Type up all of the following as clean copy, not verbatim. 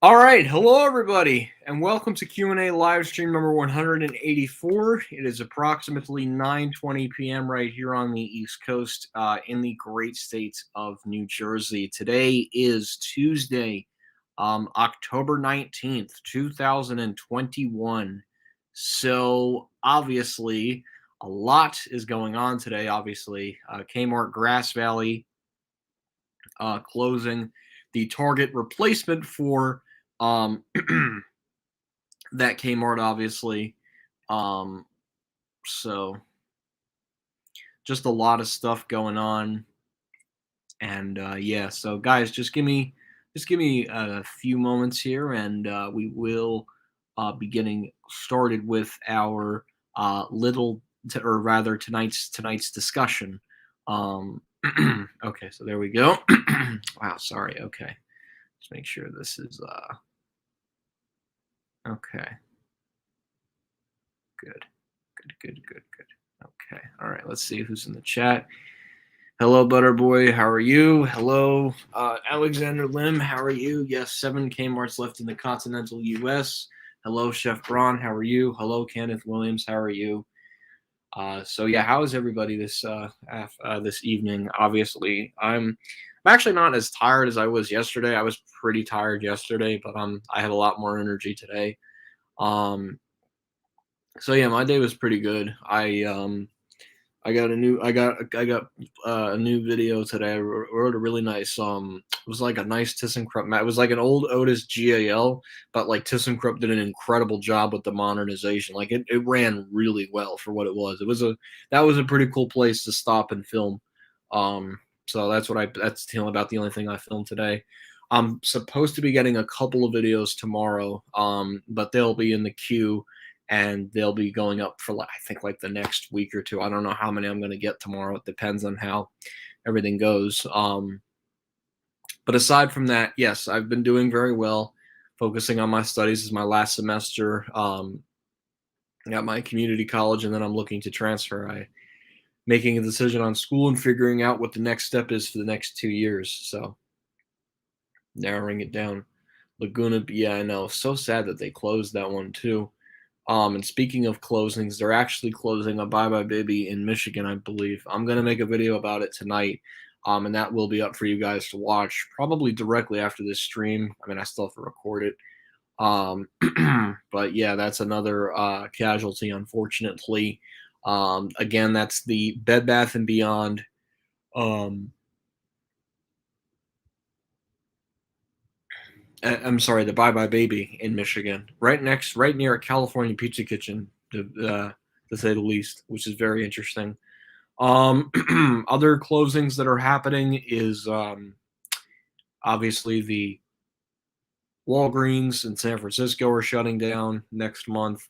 All right, hello everybody, and welcome to Q&A live stream number 184. It is approximately 9:20 p.m. right here on the East Coast, in the great state of New Jersey. Today is Tuesday, October 19th, 2021. So obviously, a lot is going on today. Obviously, Kmart Grass Valley closing, the Target replacement for um, that Kmart, obviously. Um, so just a lot of stuff going on, and yeah. So guys, just give me a few moments here, and we will be getting started with our or rather tonight's discussion. Um, okay, so there we go. Wow, sorry. Okay, let's make sure this is okay. Good. Good. Okay. All right. Let's see who's in the chat. Hello, Butterboy. How are you? Hello, Alexander Lim. How are you? Yes, 7 Kmart's left in the continental U.S. Hello, Chef Braun. How are you? Hello, Kenneth Williams. How are you? So yeah, how is everybody this evening? Obviously, I'm actually not as tired as I was yesterday. I was pretty tired yesterday, but I have a lot more energy today. Um, so yeah, my day was pretty good. I got a new video today. I wrote a really nice it was like a nice ThyssenKrupp mat. It was like an old Otis GAL, but like ThyssenKrupp did an incredible job with the modernization. Like it ran really well for what it was. That was a pretty cool place to stop and film. So that's about the only thing I filmed today. I'm supposed to be getting a couple of videos tomorrow, but they'll be in the queue and they'll be going up for I think like the next week or two. I don't know how many I'm going to get tomorrow. It depends on how everything goes. But aside from that, yes, I've been doing very well, focusing on my studies. This is my last semester. I got my community college, and then I'm looking to transfer. I making a decision on school and figuring out what the next step is for the next 2 years. So narrowing it down. Laguna, yeah, I know. So sad that they closed that one too. And speaking of closings, they're actually closing a Bye Bye Baby in Michigan, I believe. I'm gonna make a video about it tonight, and that will be up for you guys to watch probably directly after this stream. I mean, I still have to record it. Um, but yeah, that's another casualty, unfortunately. Again, that's the Bed Bath and Beyond. Um, I'm sorry, the Bye Bye Baby in Michigan, right near a California Pizza Kitchen, to say the least, which is very interesting. Other closings that are happening is obviously the Walgreens in San Francisco are shutting down next month.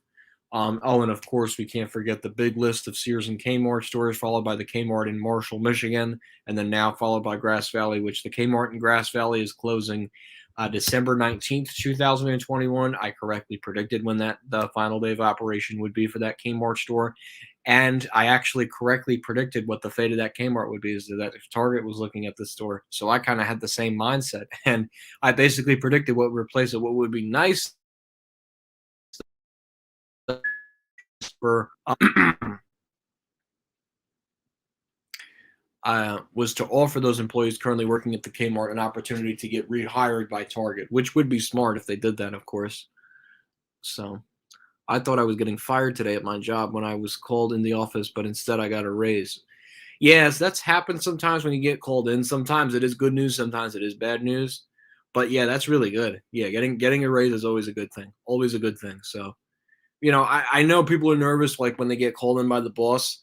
Oh, and of course, we can't forget the big list of Sears and Kmart stores, followed by the Kmart in Marshall, Michigan, and then now followed by Grass Valley, which the Kmart in Grass Valley is closing December 19th, 2021. I correctly predicted when the final day of operation would be for that Kmart store. And I actually correctly predicted what the fate of that Kmart would be, is that if Target was looking at this store. So I kind of had the same mindset. And I basically predicted what would replace it. What would be nice for was to offer those employees currently working at the Kmart an opportunity to get rehired by Target, which would be smart if they did that, of course. So I thought I was getting fired today at my job when I was called in the office, but instead I got a raise. Yes, that's happened sometimes when you get called in. Sometimes it is good news, sometimes it is bad news. But yeah, that's really good. Yeah, getting a raise is always a good thing. Always a good thing. So, I know people are nervous like when they get called in by the boss.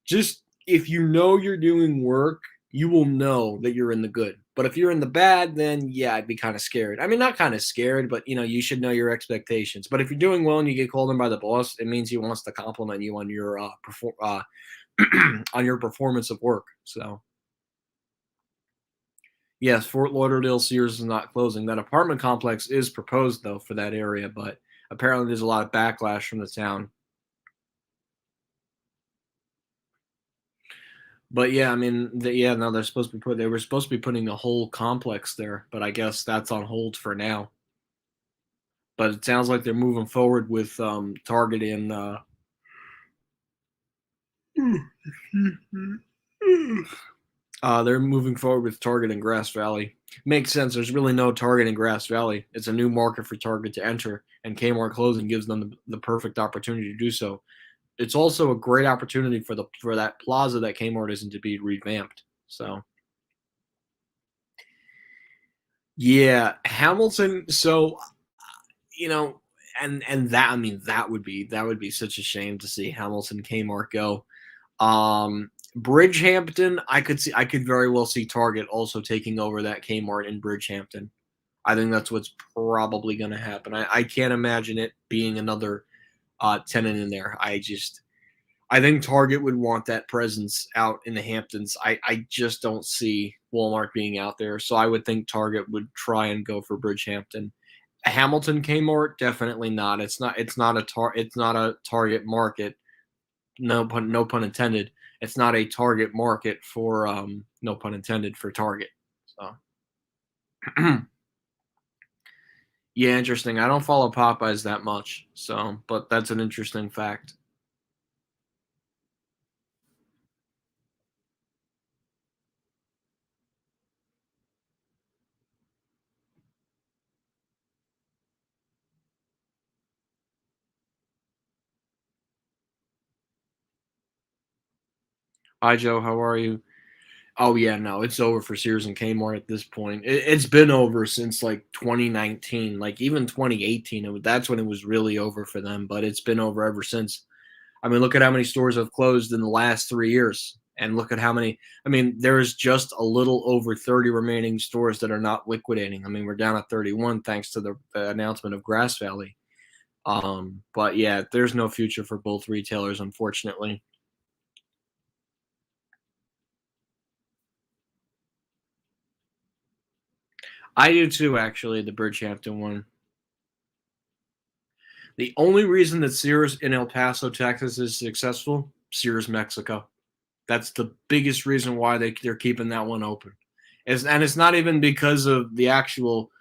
Just if you know you're doing work, you will know that you're in the good. But if you're in the bad, then yeah, I'd be kind of scared. I mean, not kind of scared, but you should know your expectations. But if you're doing well and you get called in by the boss, it means he wants to compliment you on your on your performance of work. So yes, Fort Lauderdale Sears is not closing. That apartment complex is proposed though for that area, but apparently there's a lot of backlash from the town. But yeah, I mean, yeah, no, they were supposed to be putting a whole complex there, but I guess that's on hold for now. but it sounds like they're moving forward with Target and they're moving forward with Target in Grass Valley. Makes sense. There's really no Target in Grass Valley. It's a new market for Target to enter, and Kmart closing gives them the perfect opportunity to do so. It's also a great opportunity for that plaza that Kmart isn't to be revamped. So yeah, Hamilton. So you know, and that I mean that would be such a shame to see Hamilton Kmart go. Bridgehampton, I could very well see Target also taking over that Kmart in Bridgehampton. I think that's what's probably going to happen. I can't imagine it being another tenant in there. I think Target would want that presence out in the Hamptons. I just don't see Walmart being out there, so I would think Target would try and go for Bridgehampton. Hamilton Kmart, definitely not. It's not a Target market. No pun intended. It's not a target market for no pun intended for Target. So yeah, interesting. I don't follow Popeyes that much, so but that's an interesting fact. Hi Joe, how are you? Oh yeah, no, it's over for Sears and Kmart at this point. It's been over since like 2019, like even 2018. That's when it was really over for them, but it's been over ever since. I mean, look at how many stores have closed in the last 3 years, and look at how many. I mean, there is just a little over 30 remaining stores that are not liquidating. I mean, we're down at 31 thanks to the announcement of Grass Valley. But yeah, there's no future for both retailers, unfortunately. I do too, actually. The Bridgehampton one. The only reason that Sears in El Paso, Texas, is successful, Sears Mexico. That's the biggest reason why they're keeping that one open. And it's not even because of the actual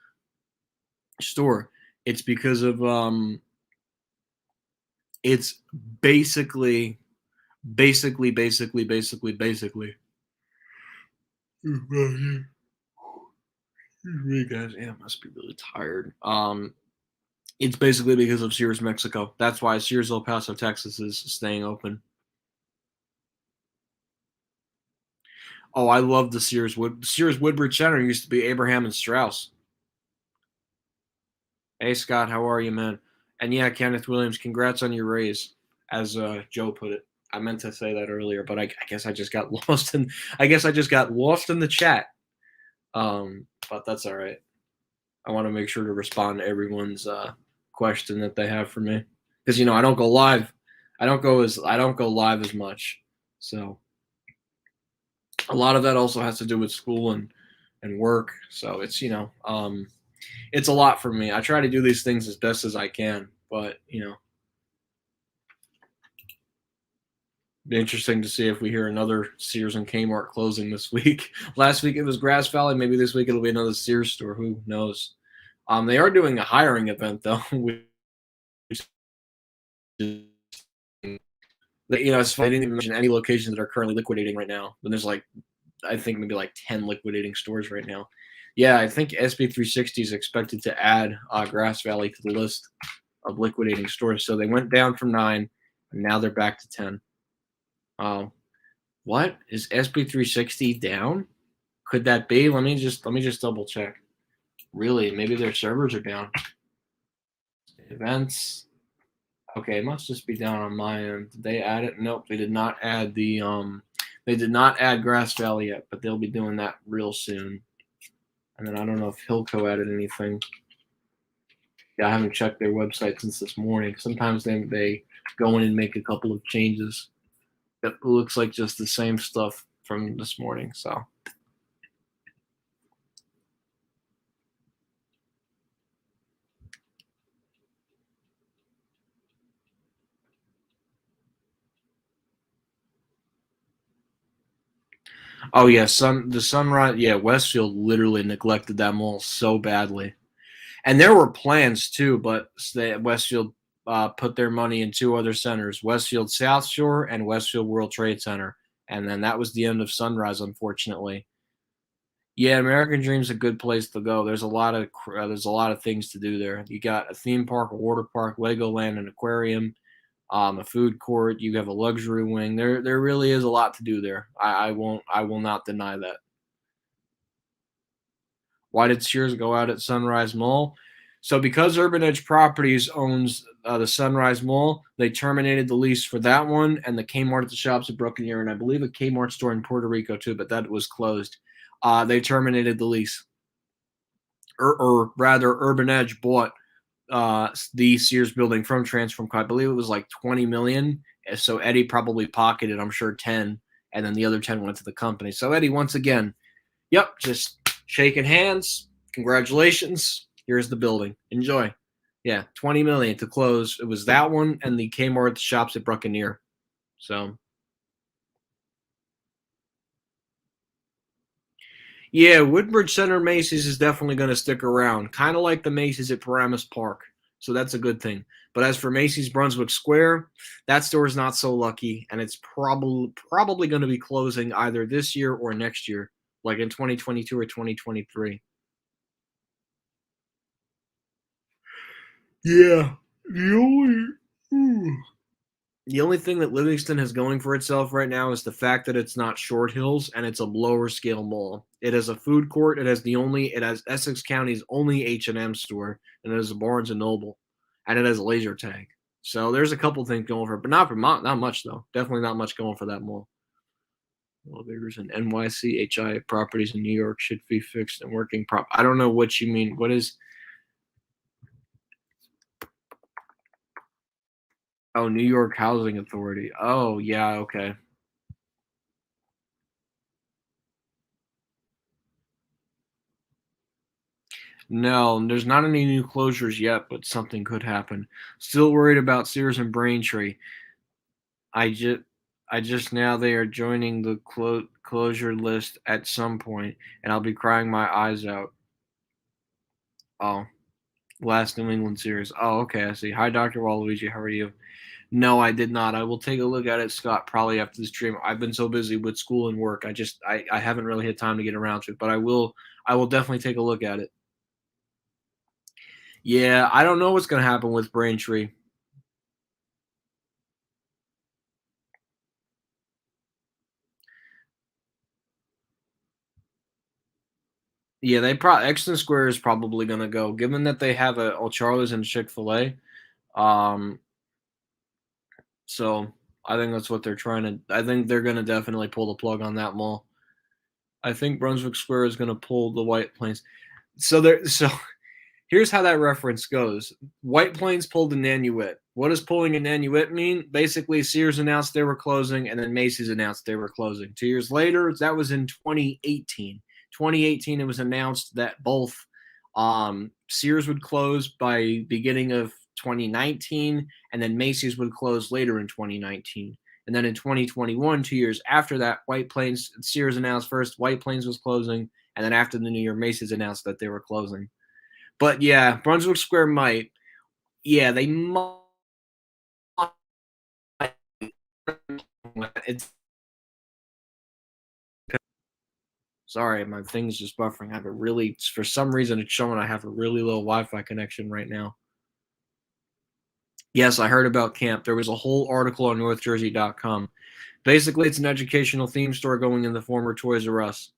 store. It's because of it's basically basically you guys, yeah, must be really tired. It's basically because of Sears Mexico. That's why Sears El Paso, Texas is staying open. Oh, I love the Sears Woodbridge Center used to be Abraham and Strauss. Hey Scott, how are you, man? And yeah, Kenneth Williams, congrats on your raise, as Joe put it. I meant to say that earlier, but I guess I just got lost in. I guess I just got lost in the chat. But that's all right. I want to make sure to respond to everyone's question that they have for me, because I don't go live. I don't go live as much, so a lot of that also has to do with school and work. So it's a lot for me. I try to do these things as best as I can, but be interesting to see if we hear another Sears and Kmart closing this week. Last week it was Grass Valley. Maybe this week it'll be another Sears store. Who knows? They are doing a hiring event though, which is, it's funny. I didn't even mention any locations that are currently liquidating right now. But there's like, I think maybe like 10 liquidating stores right now. Yeah, I think SB360 is expected to add Grass Valley to the list of liquidating stores. So they went down from 9, and now they're back to 10. What is SB360 down? Could that be? Let me just double check. Really, maybe their servers are down. Events. Okay, it must just be down on my end. Did they add it? Nope, they did not add they did not add Grass Valley yet, but they'll be doing that real soon. And then I don't know if Hilco added anything. Yeah, I haven't checked their website since this morning. Sometimes they go in and make a couple of changes. It looks like just the same stuff from this morning. So oh yeah, the Sunrise, yeah, Westfield literally neglected that mall so badly. And there were plans too, but Westfield put their money in two other centers: Westfield South Shore and Westfield World Trade Center. And then that was the end of Sunrise, unfortunately. Yeah, American Dream's a good place to go. There's a lot of things to do there. You got a theme park, a water park, Legoland, an aquarium, a food court. You have a luxury wing. There really is a lot to do there. I will not deny that. Why did Sears go out at Sunrise Mall? So because Urban Edge Properties owns the Sunrise Mall, they terminated the lease for that one and the Kmart at the shops at Broken Arrow, and I believe a Kmart store in Puerto Rico too, but that was closed. They terminated the lease, or rather, Urban Edge bought the Sears building from Transform. I believe it was like 20 million. So Eddie probably pocketed, I'm sure, 10, and then the other 10 went to the company. So Eddie, once again, yep, just shaking hands. Congratulations. Here's the building. Enjoy. Yeah, 20 million to close. It was that one and the Kmart shops at Buccaneer. So yeah, Woodbridge Center Macy's is definitely going to stick around, kind of like the Macy's at Paramus Park. So that's a good thing. But as for Macy's Brunswick Square, that store is not so lucky, and it's probably going to be closing either this year or next year, like in 2022 or 2023. Yeah, the only the only thing that Livingston has going for itself right now is the fact that it's not Short Hills and it's a lower scale mall. It has a food court. It has Essex County's only H&M store, and it has a Barnes and Noble, and it has a laser tag. So there's a couple things going for it, but not much though. Definitely not much going for that mall. Well, there's an NYC HI properties in New York should be fixed and working prop. I don't know what you mean. What is? Oh, New York Housing Authority. Oh, yeah, okay. No, there's not any new closures yet, but something could happen. Still worried about Sears and Braintree. I just, I just now they are joining the closure list at some point, and I'll be crying my eyes out. Oh, last New England Series. Oh, okay, I see. Hi, Dr. Waluigi. How are you? No, I did not. I will take a look at it, Scott, probably after the stream. I've been so busy with school and work. I haven't really had time to get around to it, but I will definitely take a look at it. Yeah, I don't know what's gonna happen with Braintree. Yeah, they probably Exton Square is probably gonna go, given that they have a Charlie's and Chick-fil-A. Um, so I think that's what they're trying to. I think they're gonna definitely pull the plug on that mall. I think Brunswick Square is gonna pull the White Plains. So here's how that reference goes. White Plains pulled a Nanuet. What does pulling a Nanuet mean? Basically, Sears announced they were closing, and then Macy's announced they were closing. 2 years later, that was in 2018. 2018, it was announced that both Sears would close by beginning of 2019, and then Macy's would close later in 2019. And then in 2021, 2 years after that, Sears announced first White Plains was closing, and then after the new year, Macy's announced that they were closing. But yeah, Brunswick Square might. Yeah, they might. It's sorry, my thing's just buffering. I have a really, for some reason, it's showing I have a really low Wi-Fi connection right now. Yes, I heard about camp. There was a whole article on NorthJersey.com. Basically, it's an educational theme store going in the former Toys R Us.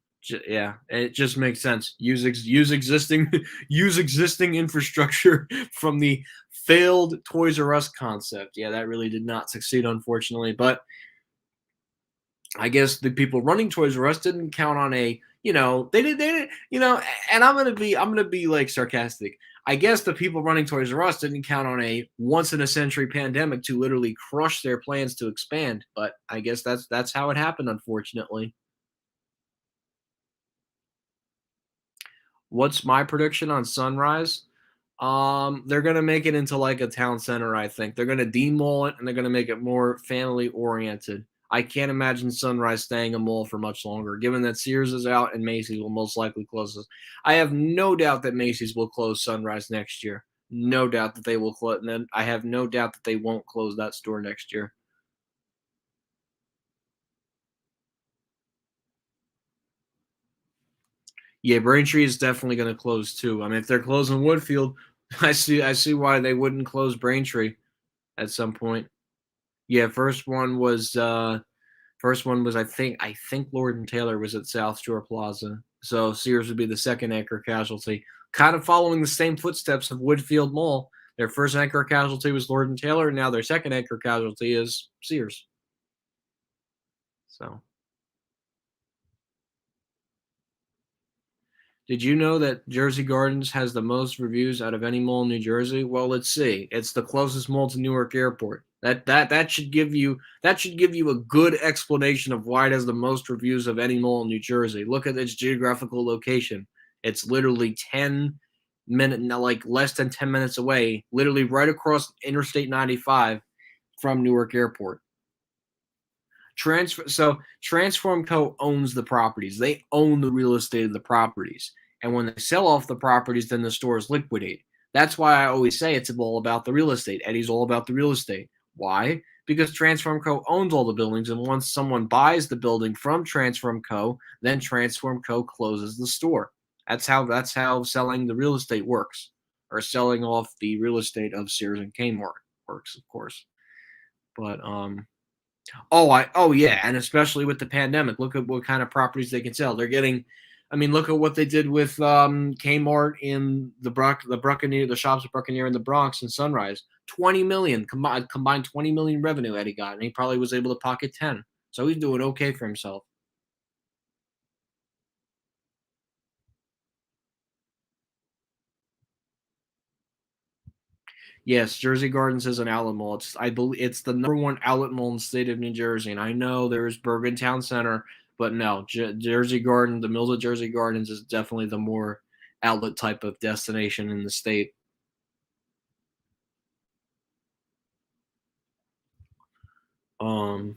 Yeah, it just makes sense. Use existing use existing infrastructure from the failed Toys R Us concept. Yeah, that really did not succeed, unfortunately. But I guess the people running Toys R Us didn't count on they did, and I'm gonna be like sarcastic. I guess the people running Toys R Us didn't count on a once in a century pandemic to literally crush their plans to expand. But I guess that's how it happened, unfortunately. What's my prediction on Sunrise? They're gonna make it into like a town center. I think they're gonna demall it and they're gonna make it more family oriented. I can't imagine Sunrise staying a mall for much longer, given that Sears is out and Macy's will most likely close this. I have no doubt that Macy's will close Sunrise next year. No doubt that they will close. And then I have no doubt that they won't close that store next year. Yeah, Braintree is definitely going to close too. I mean, if they're closing Woodfield, I see why they wouldn't close Braintree at some point. Yeah, first one was I think Lord and Taylor was at South Shore Plaza. So Sears would be the second anchor casualty, kind of following the same footsteps of Woodfield Mall. Their first anchor casualty was Lord and Taylor, and now their second anchor casualty is Sears. So, did you know that Jersey Gardens has the most reviews out of any mall in New Jersey? Well, let's see. It's the closest mall to Newark Airport. That should give you a good explanation of why it has the most reviews of any mall in New Jersey. Look at its geographical location. It's literally like less than 10 minutes away, literally right across Interstate 95 from Newark Airport. Transform Co. owns the properties. They own the real estate of the properties. And when they sell off the properties, then the stores liquidate. That's why I always say it's all about the real estate. Eddie's all about the real estate. Why? Because Transform Co. owns all the buildings, and once someone buys the building from Transform Co., then Transform Co. closes the store. That's how selling the real estate works, or selling off the real estate of Sears and Kmart works, of course. But oh yeah, and especially with the pandemic, look at what kind of properties they can sell. They're getting, I mean, look at what they did with Kmart in the Buccaneer, the shops at Buccaneer in the Bronx and Sunrise. 20 million combined 20 million revenue Eddie got, and he probably was able to pocket 10. So he's doing okay for himself. Yes, Jersey Gardens is an outlet mall. I believe it's the number one outlet mall in the state of New Jersey. And I know there's Bergen Town Center, but no, Jersey Garden, the Mills of Jersey Gardens is definitely the more outlet type of destination in the state. Um,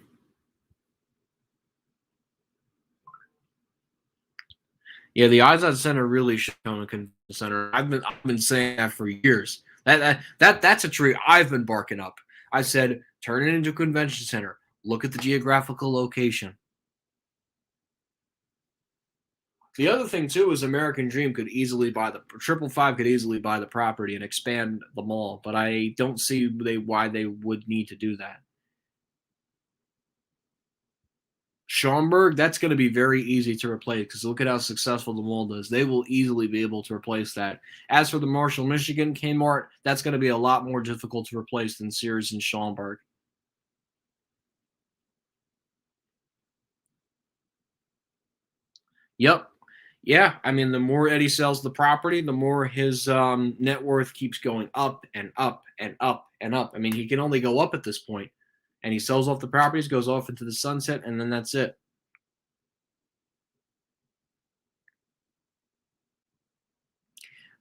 yeah, the Izod Center really should become a convention center. I've been saying that for years. That's a tree I've been barking up. I said turn it into a convention center. Look at the geographical location. The other thing too is American Dream could easily buy the 555 could easily buy the property and expand the mall, but I don't see why they would need to do that. Schaumburg, that's going to be very easy to replace because look at how successful the mall is. They will easily be able to replace that. As for the Marshall, Michigan Kmart, that's going to be a lot more difficult to replace than Sears and Schaumburg. Yep. Yeah, I mean, the more Eddie sells the property, the more his net worth keeps going up and up and up and up. I mean, he can only go up at this point, and he sells off the properties, goes off into the sunset, and then that's it.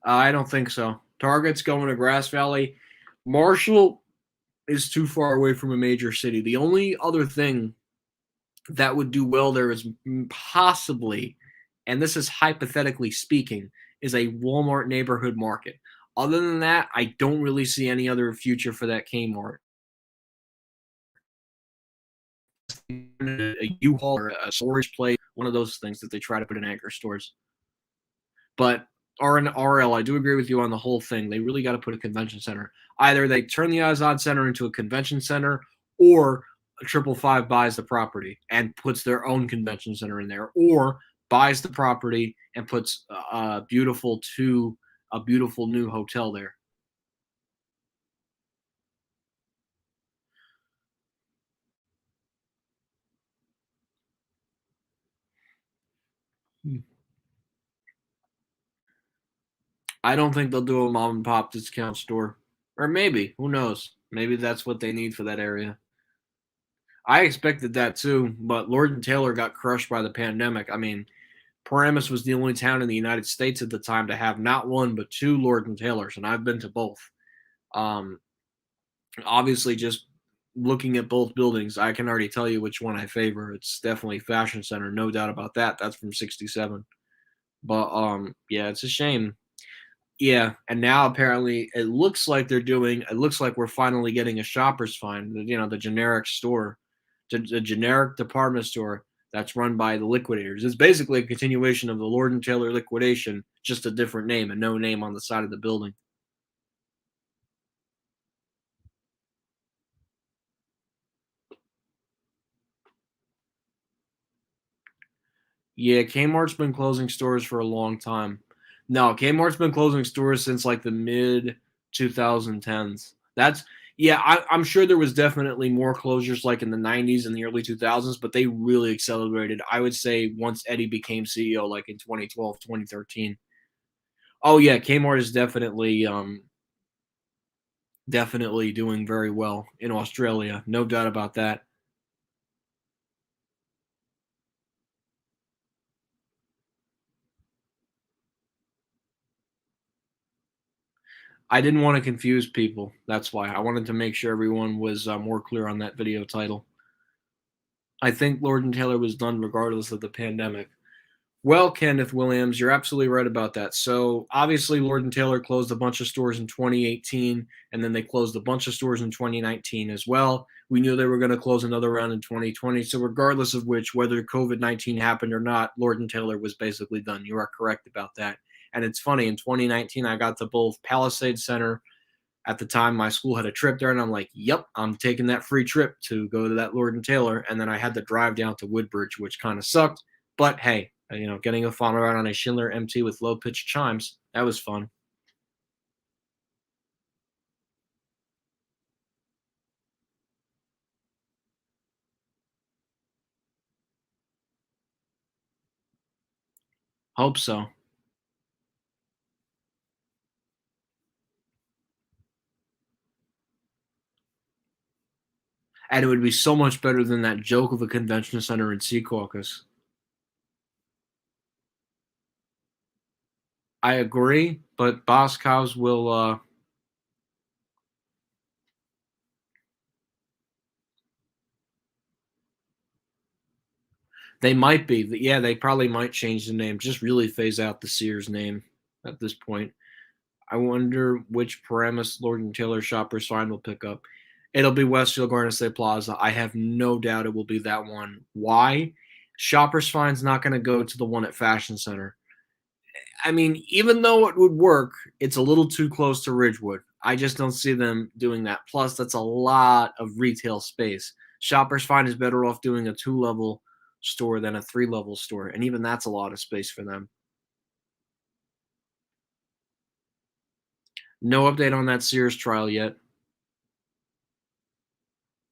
I don't think so. Target's going to Grass Valley. Marshall is too far away from a major city. The only other thing that would do well there is possibly, and this is hypothetically speaking, is a Walmart neighborhood market. Other than that, I don't really see any other future for that Kmart. A U-Haul or a storage place, one of those things that they try to put in anchor stores. But RL, I do agree with you on the whole thing. They really got to put a convention center. Either they turn the Azad Center into a convention center, or a 555 buys the property and puts their own convention center in there, or buys the property and puts a beautiful new hotel there. I don't think they'll do a mom and pop discount store, or maybe who knows? Maybe that's what they need for that area. I expected that too, but Lord and Taylor got crushed by the pandemic. I mean, Paramus was the only town in the United States at the time to have not one but two Lord and Taylors, and I've been to both. Um, Obviously, just looking at both buildings, I can already tell you which one I favor. It's definitely Fashion Center, no doubt about that. That's from '67. But yeah, it's a shame. Yeah, and now apparently it looks like they're doing. It looks like we're finally getting a Shoppers Find. The generic store, the generic department store that's run by the liquidators. It's basically a continuation of the Lord and Taylor liquidation, just a different name and no name on the side of the building. Yeah, Kmart's been closing stores for a long time. No, Kmart's been closing stores since like the mid 2010s. That's yeah, I'm sure there was definitely more closures like in the 90s and the early 2000s, but they really accelerated. I would say once Eddie became CEO, like in 2012, 2013. Oh yeah, Kmart is definitely doing very well in Australia, no doubt about that. I didn't want to confuse people. That's why I wanted to make sure everyone was more clear on that video title. I think Lord and Taylor was done regardless of the pandemic. Well, Kenneth Williams, you're absolutely right about that. So obviously, Lord and Taylor closed a bunch of stores in 2018, and then they closed a bunch of stores in 2019 as well. We knew they were going to close another round in 2020. So regardless of which, whether COVID-19 happened or not, Lord and Taylor was basically done. You are correct about that. And it's funny, in 2019, I got to both Palisade Center. At the time, my school had a trip there, and I'm like, "Yep, I'm taking that free trip to go to that Lord and Taylor." And then I had to drive down to Woodbridge, which kind of sucked. But hey, getting a fun ride on a Schindler MT with low pitched chimes, that was fun. Hope so. And it would be so much better than that joke of a convention center in Secaucus. I agree, but Boscov's will. They might be. Yeah, they probably might change the name. Just really phase out the Sears name at this point. I wonder which Paramus Lord and Taylor Shoppers Find will pick up. It'll be Westfield Garden State Plaza. I have no doubt it will be that one. Why? Shoppers Find's not going to go to the one at Fashion Center. I mean, even though it would work, it's a little too close to Ridgewood. I just don't see them doing that. Plus, that's a lot of retail space. Shoppers Find is better off doing a two-level store than a three-level store, and even that's a lot of space for them. No update on that Sears trial yet.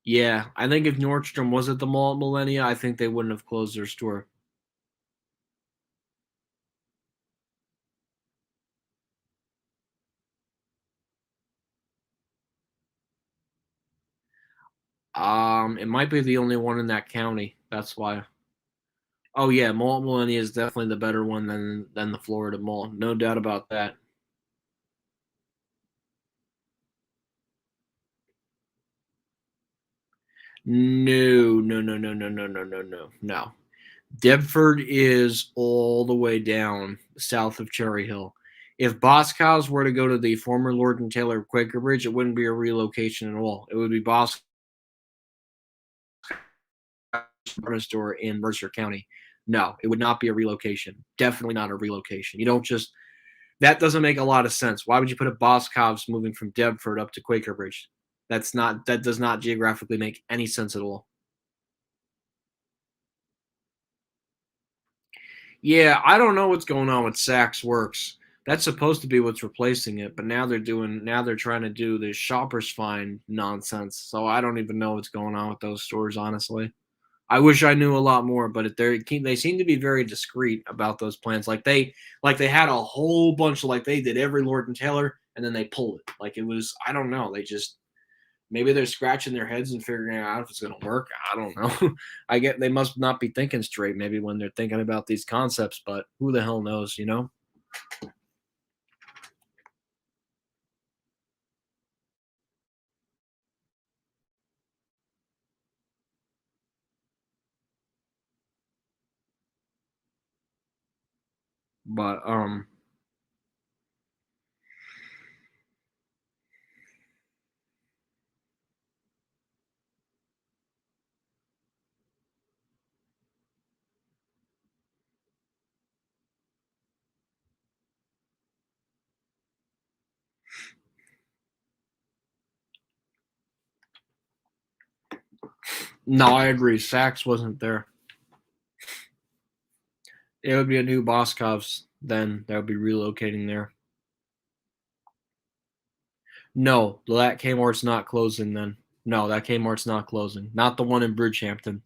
Yeah, I think if Nordstrom was at the mall at Millennia, I think they wouldn't have closed their store. It might be the only one in that county. That's why. Oh yeah, Mall at Millennia is definitely the better one than the Florida Mall. No doubt about that. No, no, no, no, no, no, no, no, no, no. Deptford is all the way down south of Cherry Hill. If Boscov's were to go to the former Lord and Taylor Quaker Bridge, it wouldn't be a relocation at all. It would be Boscov's department store in Mercer County. No, it would not be a relocation. Definitely not a relocation. You don't just that doesn't make a lot of sense. Why would you put a Boscov's moving from Deptford up to Quaker Bridge? That does not geographically make any sense at all. Yeah, I don't know what's going on with Saks Works. That's supposed to be what's replacing it, but now they're trying to do this shoppers find nonsense. So I don't even know what's going on with those stores, honestly. I wish I knew a lot more, but they seem to be very discreet about those plans. Like they had a whole bunch of like they did every Lord and Taylor, and then they pulled it. Like it was I don't know. They just maybe they're scratching their heads and figuring out if it's going to work. I don't know. I get they must not be thinking straight maybe when they're thinking about these concepts, but who the hell knows, you know? But no, I agree. Sachs wasn't there. It would be a new Boscov's then that would be relocating there. No, that Kmart's not closing then. No, that Kmart's not closing. Not the one in Bridgehampton.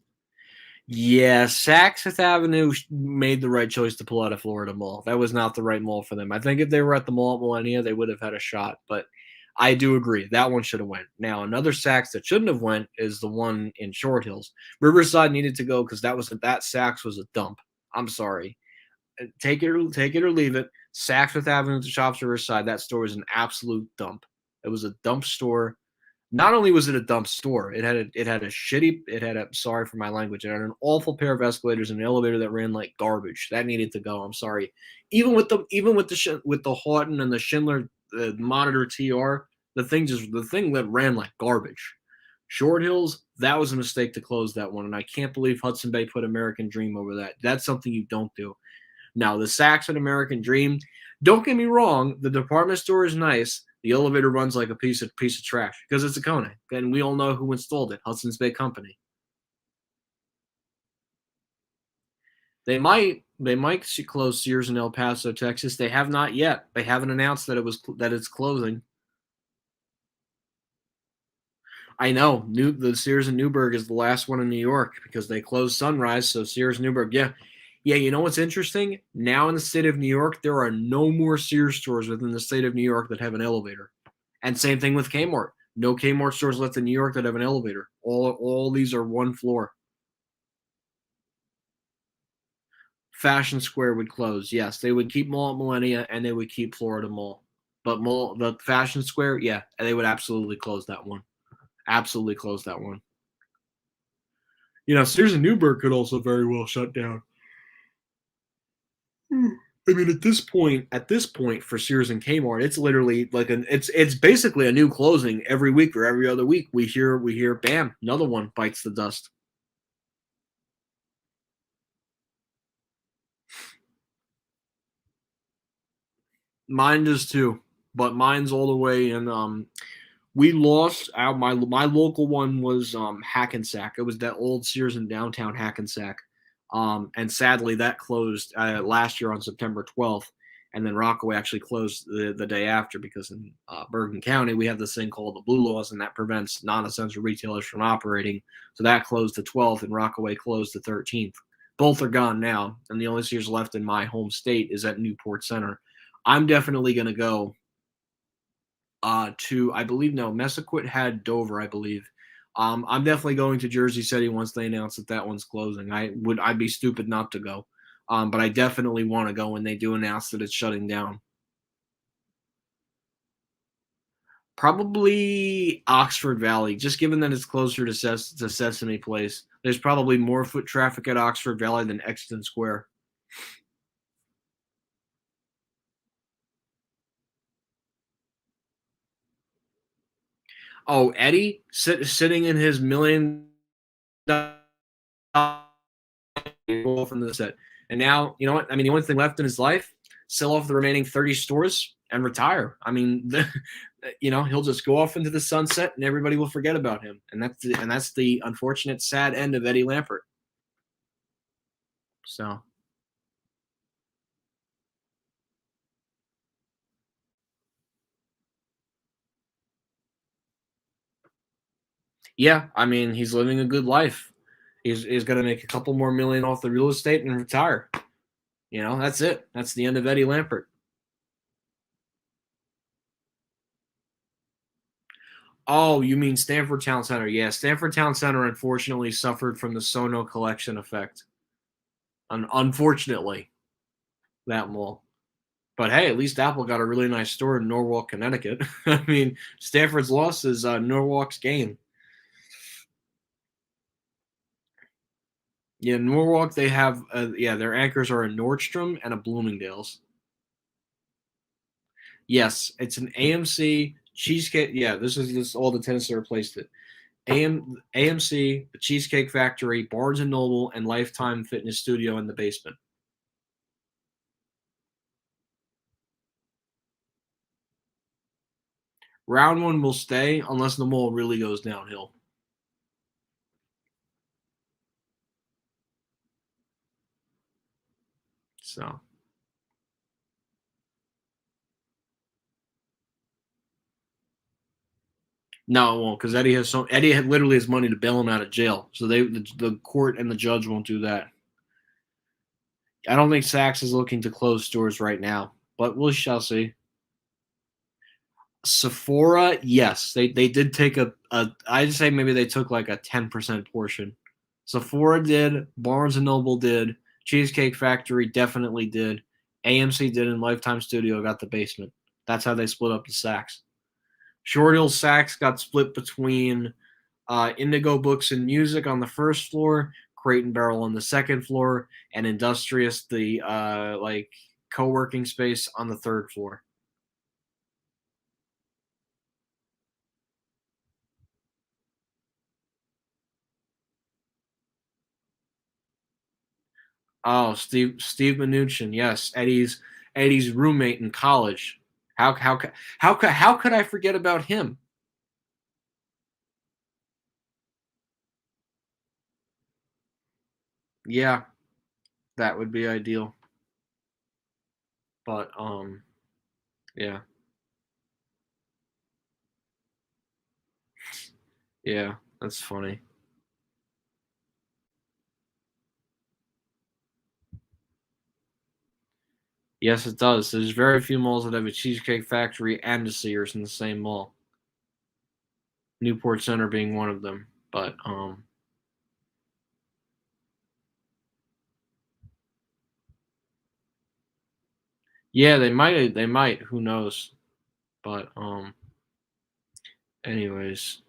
Yeah, Saks Fifth Avenue made the right choice to pull out of Florida Mall. That was not the right mall for them. I think if they were at the mall at Millennia, they would have had a shot. But I do agree that one should have went. Now another Saks that shouldn't have went is the one in Short Hills. Riverside needed to go because that Saks was a dump. I'm sorry. Take it or leave it. Saks Fifth Avenue to Shops Riverside. That store is an absolute dump. It was a dump store. Not only was it a dump store, it had a sorry for my language, it had an awful pair of escalators and an elevator that ran like garbage. That needed to go. I'm sorry. With the Houghton and the Schindler Monitor TR, the thing that ran like garbage. Short Hills, that was a mistake to close that one, and I can't believe Hudson Bay put American Dream over that. That's something you don't do. Now, the Saks at American Dream, don't get me wrong, the department store is nice. The elevator runs like a piece of trash because it's a Kone, and we all know who installed it, Hudson's Bay Company. They might close Sears in El Paso, Texas. They have not yet. They haven't announced that it's closing. I know. The Sears in Newburgh is the last one in New York because they closed Sunrise. So Sears Newburgh, yeah, yeah. You know what's interesting? Now in the state of New York, there are no more Sears stores within the state of New York that have an elevator. And same thing with Kmart. No Kmart stores left in New York that have an elevator. All these are one floor. Fashion Square would close. Yes, they would keep Mall at Millennia and they would keep Florida Mall. But the Fashion Square, yeah, they would absolutely close that one. Absolutely close that one. Sears and Newburgh could also very well shut down. I mean, at this point for Sears and Kmart, it's literally like it's basically a new closing every week or every other week. We hear, bam, another one bites the dust. Mine does too, but mine's all the way in. We lost out. My local one was Hackensack. It was that old Sears in downtown Hackensack, and sadly that closed last year on September 12th. And then Rockaway actually closed the day after because in Bergen County we have this thing called the Blue Laws, and that prevents non-essential retailers from operating. So that closed the 12th, and Rockaway closed the 13th. Both are gone now, and the only Sears left in my home state is at Newport Center. I'm definitely going to go to I believe no Messaquit had Dover, I believe. I'm definitely going to Jersey City once they announce that one's closing. I'd be stupid not to go. But I definitely want to go when they do announce that it's shutting down. Probably Oxford Valley, just given that it's closer to Sesame Place. There's probably more foot traffic at Oxford Valley than Exton Square. Oh, Eddie sitting in his $1 million from the set. And now, you know what? I mean, the only thing left in his life, sell off the remaining 30 stores and retire. I mean, he'll just go off into the sunset and everybody will forget about him. And that's the unfortunate, sad end of Eddie Lampert. So, yeah, I mean, he's living a good life. He's going to make a couple more million off the real estate and retire. That's it. That's the end of Eddie Lampert. Oh, you mean Stanford Town Center? Yeah, Stanford Town Center unfortunately suffered from the Sono collection effect. Unfortunately, that mall. But hey, at least Apple got a really nice store in Norwalk, Connecticut. I mean, Stanford's loss is Norwalk's gain. Yeah, Norwalk, they have, yeah, their anchors are a Nordstrom and a Bloomingdale's. Yes, it's an AMC, Cheesecake. Yeah, this all the tenants that replaced it. AMC, the Cheesecake Factory, Barnes and Noble, and Lifetime Fitness Studio in the basement. Round one will stay unless the mall really goes downhill. So no, it won't, because Eddie had literally has money to bail him out of jail. So the court and the judge won't do that. I don't think Saks is looking to close stores right now, but we shall see. Sephora, yes, they did take a I'd say maybe they took like a 10% portion. Sephora did, Barnes and Noble did, Cheesecake Factory definitely did, AMC did, and Lifetime Studio got the basement. That's how they split up the Saks. Short Hill Saks got split between Indigo Books and Music on the first floor, Crate and Barrel on the second floor, and Industrious, the like co-working space, on the third floor. Oh, Steve Mnuchin, yes, Eddie's roommate in college. How could I forget about him? Yeah, that would be ideal. But yeah, yeah, that's funny. Yes, it does. There's very few malls that have a Cheesecake Factory and a Sears in the same mall. Newport Center being one of them. But yeah, they might, who knows. But anyways.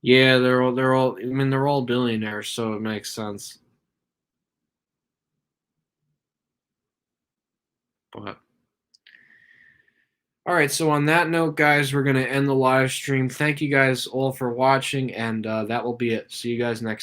Yeah, they're all I mean they're all billionaires, so it makes sense. But all right, so on that note, guys, we're gonna end the live stream. Thank you guys all for watching, and that will be it. See you guys next